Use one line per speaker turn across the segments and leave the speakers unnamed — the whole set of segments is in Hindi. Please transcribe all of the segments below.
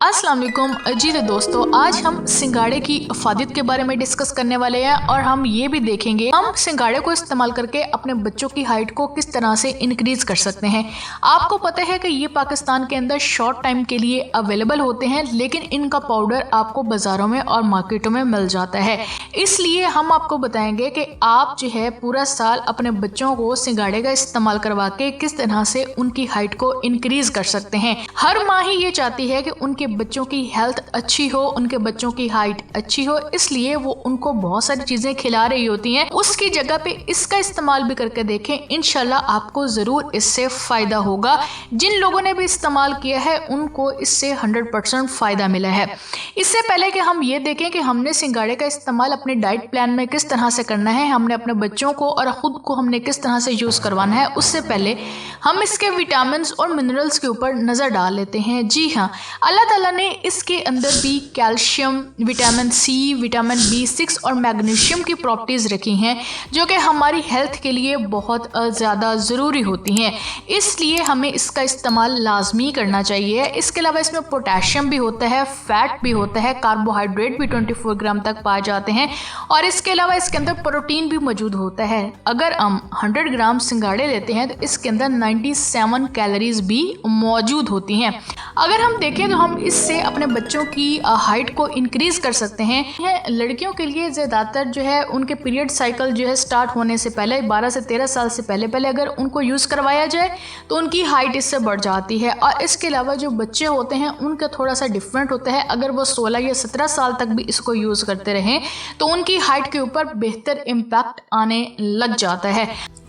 अस्सलाम वालेकुम जी तो दोस्तों, आज हम सिंगाड़े की अफादियत के बारे में डिस्कस करने वाले हैं और हम ये भी देखेंगे हम सिंगाड़े को इस्तेमाल करके अपने बच्चों की हाइट को किस तरह से इंक्रीज कर सकते हैं। आपको पता है कि ये पाकिस्तान के अंदर शॉर्ट टाइम के लिए अवेलेबल होते हैं, लेकिन इनका पाउडर आपको बाज़ारों में और मार्केटों में मिल जाता है। इसलिए हम आपको बताएंगे कि आप जो है पूरा साल अपने बच्चों को सिंगाड़े का इस्तेमाल करवा के किस तरह से उनकी हाइट को इंक्रीज कर सकते हैं। हर माँ ही ये चाहती है कि उनके बच्चों की हेल्थ अच्छी हो, उनके बच्चों की हाइट अच्छी हो, इसलिए वो उनको बहुत सारी चीजें खिला रही होती हैं। उसकी जगह पे इसका इस्तेमाल भी करके देखें, इंशाल्लाह आपको जरूर इससे फायदा होगा। जिन लोगों ने भी इस्तेमाल किया है उनको इससे 100% फायदा मिला है। इससे पहले कि हम ये देखें कि हमने सिंगाड़े का इस्तेमाल अपने डाइट प्लान में किस तरह से करना है, हमने अपने बच्चों को और खुद को हमने किस तरह से यूज करवाना है, उससे पहले हम इसके विटामिन और मिनरल्स के ऊपर नजर डाल लेते हैं। जी हाँ, अल्लाह ताला ने इसके अंदर भी calcium, vitamin C, vitamin B6 और मैग्नीशियम की प्रॉपर्टीज़ रखी हैं जो कि हमारी हेल्थ के लिए बहुत ज़्यादा ज़रूरी होती हैं। इसलिए हमें इसका इस्तेमाल लाजमी करना चाहिए। इसके अलावा इसमें पोटेशियम भी होता है, फैट भी होता है, कार्बोहाइड्रेट भी 24 ग्राम तक पाए जाते हैं और इसके अलावा इसके अंदर प्रोटीन भी मौजूद होता है। अगर हम 100 ग्राम सिंगाड़े लेते हैं तो इसके अंदर 97 कैलोरीज भी मौजूद होती हैं। अगर हम देखें तो हम इससे अपने बच्चों की हाइट को इंक्रीज कर सकते हैं। यह लड़कियों के लिए ज़्यादातर जो है उनके पीरियड साइकिल जो है स्टार्ट होने से पहले 12 से 13 साल से पहले अगर उनको यूज़ करवाया जाए तो उनकी हाइट इससे बढ़ जाती है। और इसके अलावा जो बच्चे होते हैं उनका थोड़ा सा डिफरेंट होता है। अगर वो 16 या 17 साल तक भी इसको यूज़ करते रहें तो उनकी हाइट के ऊपर बेहतर इम्पैक्ट आने लग जाता है।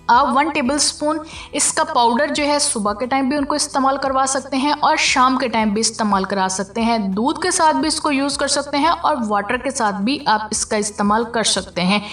आप 1 टेबलस्पून इसका पाउडर जो है सुबह के टाइम भी उनको इस्तेमाल करवा सकते हैं और शाम के टाइम भी इस्तेमाल करा सकते हैं। दूध के साथ भी इसको यूज़ कर सकते हैं और वाटर के साथ भी आप इसका इस्तेमाल कर सकते हैं।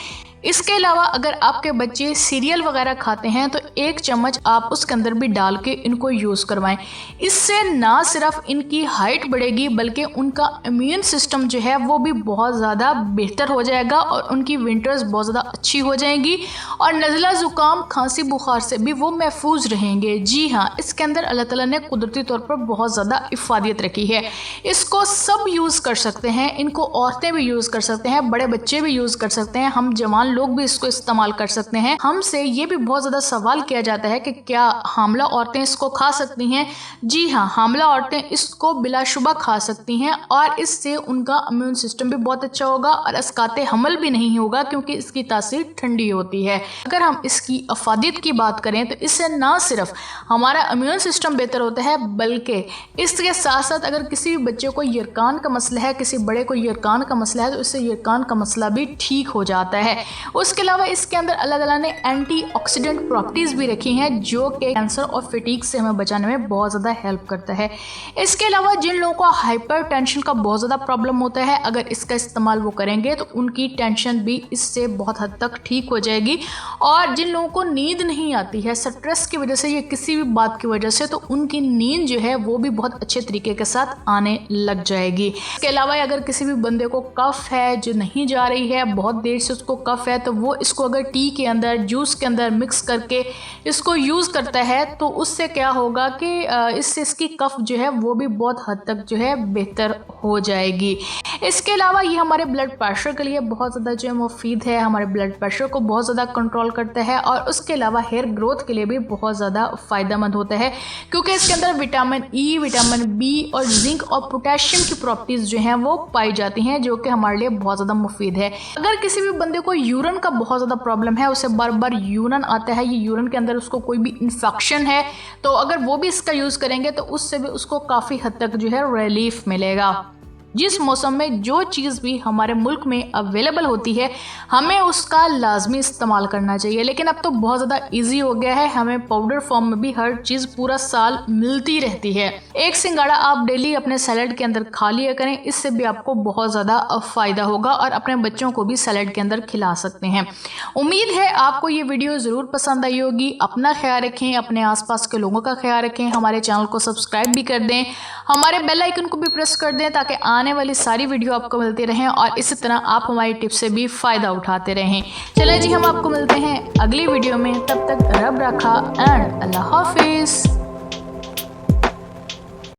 इसके अलावा अगर आपके बच्चे सीरियल वगैरह खाते हैं तो 1 चम्मच आप उसके अंदर भी डाल के इनको यूज़ करवाएं। इससे ना सिर्फ इनकी हाइट बढ़ेगी बल्कि उनका इम्यून सिस्टम जो है वो भी बहुत ज़्यादा बेहतर हो जाएगा और उनकी विंटर्स बहुत ज़्यादा अच्छी हो जाएंगी और नज़ला ज़ुकाम, खांसी, बुखार से भी वो महफूज रहेंगे। जी हाँ, इसके अंदर अल्लाह ताला ने कुदरती तौर पर बहुत ज़्यादा इफ़ादियत रखी है। इसको सब यूज़ कर सकते हैं, इनको औरतें भी यूज़ कर सकते हैं, बड़े बच्चे भी यूज़ कर सकते हैं, हम जवान लोग भी इसको इस्तेमाल कर सकते हैं। हमसे ये भी बहुत ज़्यादा सवाल किया जाता है कि क्या हामला औरतें इसको खा सकती हैं। जी हाँ, हामला औरतें इसको बिलाशुबा खा सकती हैं और इससे उनका इम्यून सिस्टम भी बहुत अच्छा होगा और अस्काते हमल भी नहीं होगा क्योंकि इसकी तासीर ठंडी होती है। अगर हम इसकी अफादियत की बात करें तो इससे ना सिर्फ हमारा इम्यून सिस्टम बेहतर होता है बल्कि इसके साथ साथ अगर किसी भी बच्चे को यरकान का मसला है, किसी बड़े को यरकान का मसला है तो इससे यरकान का मसला भी ठीक हो जाता है। उसके अलावा इसके अंदर अल्लाह ताला ने एंटीऑक्सीडेंट प्रॉपर्टीज़ भी रखी हैं जो कि कैंसर और फटीग से हमें बचाने में बहुत ज़्यादा हेल्प करता है। इसके अलावा जिन लोगों को हाइपरटेंशन का बहुत ज़्यादा प्रॉब्लम होता है, अगर इसका इस्तेमाल वो करेंगे तो उनकी टेंशन भी इससे बहुत हद तक ठीक हो जाएगी। और जिन लोगों को नींद नहीं आती है स्ट्रेस की वजह से या किसी भी बात की वजह से, तो उनकी नींद जो है वो भी बहुत अच्छे तरीके के साथ आने लग जाएगी। इसके अलावा अगर किसी भी बंदे को कफ है जो नहीं जा रही है, बहुत देर से उसको कफ है, तो वो इसको अगर टी के अंदर, जूस के अंदर मिक्स करके इसको यूज़ करता है तो उससे क्या होगा कि इससे इसकी कफ जो है वो भी बहुत हद तक जो है बेहतर हो जाएगी। इसके अलावा ये हमारे ब्लड प्रेशर के लिए बहुत ज़्यादा जो है मुफीद है, हमारे ब्लड प्रेशर को बहुत ज़्यादा कंट्रोल करता है और उसके अलावा हेयर ग्रोथ के लिए भी बहुत ज़्यादा फ़ायदेमंद होता है क्योंकि इसके अंदर विटामिन ई, विटामिन B और जिंक और पोटेशियम की प्रॉपर्टीज़ जो हैं वो पाई जाती हैं जो कि हमारे लिए बहुत ज़्यादा मुफीद है। अगर किसी भी बंदे को यूरिन का बहुत ज़्यादा प्रॉब्लम है, उसे बार बार यूरिन आता है, ये यूरिन के अंदर उसको कोई भी इन्फेक्शन है, तो अगर वो भी इसका यूज़ करेंगे तो उससे भी उसको काफ़ी हद तक जो है रिलीफ मिलेगा। जिस मौसम में जो चीज़ भी हमारे मुल्क में अवेलेबल होती है हमें उसका लाजमी इस्तेमाल करना चाहिए। लेकिन अब तो बहुत ज़्यादा इजी हो गया है, हमें पाउडर फॉर्म में भी हर चीज़ पूरा साल मिलती रहती है। एक सिंगाड़ा आप डेली अपने सैलेड के अंदर खा लिया करें, इससे भी आपको बहुत ज़्यादा फ़ायदा होगा और अपने बच्चों को भी सैलेड के अंदर खिला सकते हैं। उम्मीद है आपको ये वीडियो ज़रूर पसंद आई होगी। अपना ख्याल रखें, अपने आसपास के लोगों का ख्याल रखें, हमारे चैनल को सब्सक्राइब भी कर दें, हमारे बेल आइकन को भी प्रेस कर दें ताकि आने वाली सारी वीडियो आपको मिलती रहें और इसी तरह आप हमारी टिप्स से भी फ़ायदा उठाते रहें। चलें जी, हम आपको मिलते हैं अगली वीडियो में, तब तक रब रखा एंड अल्लाह हाफिज़।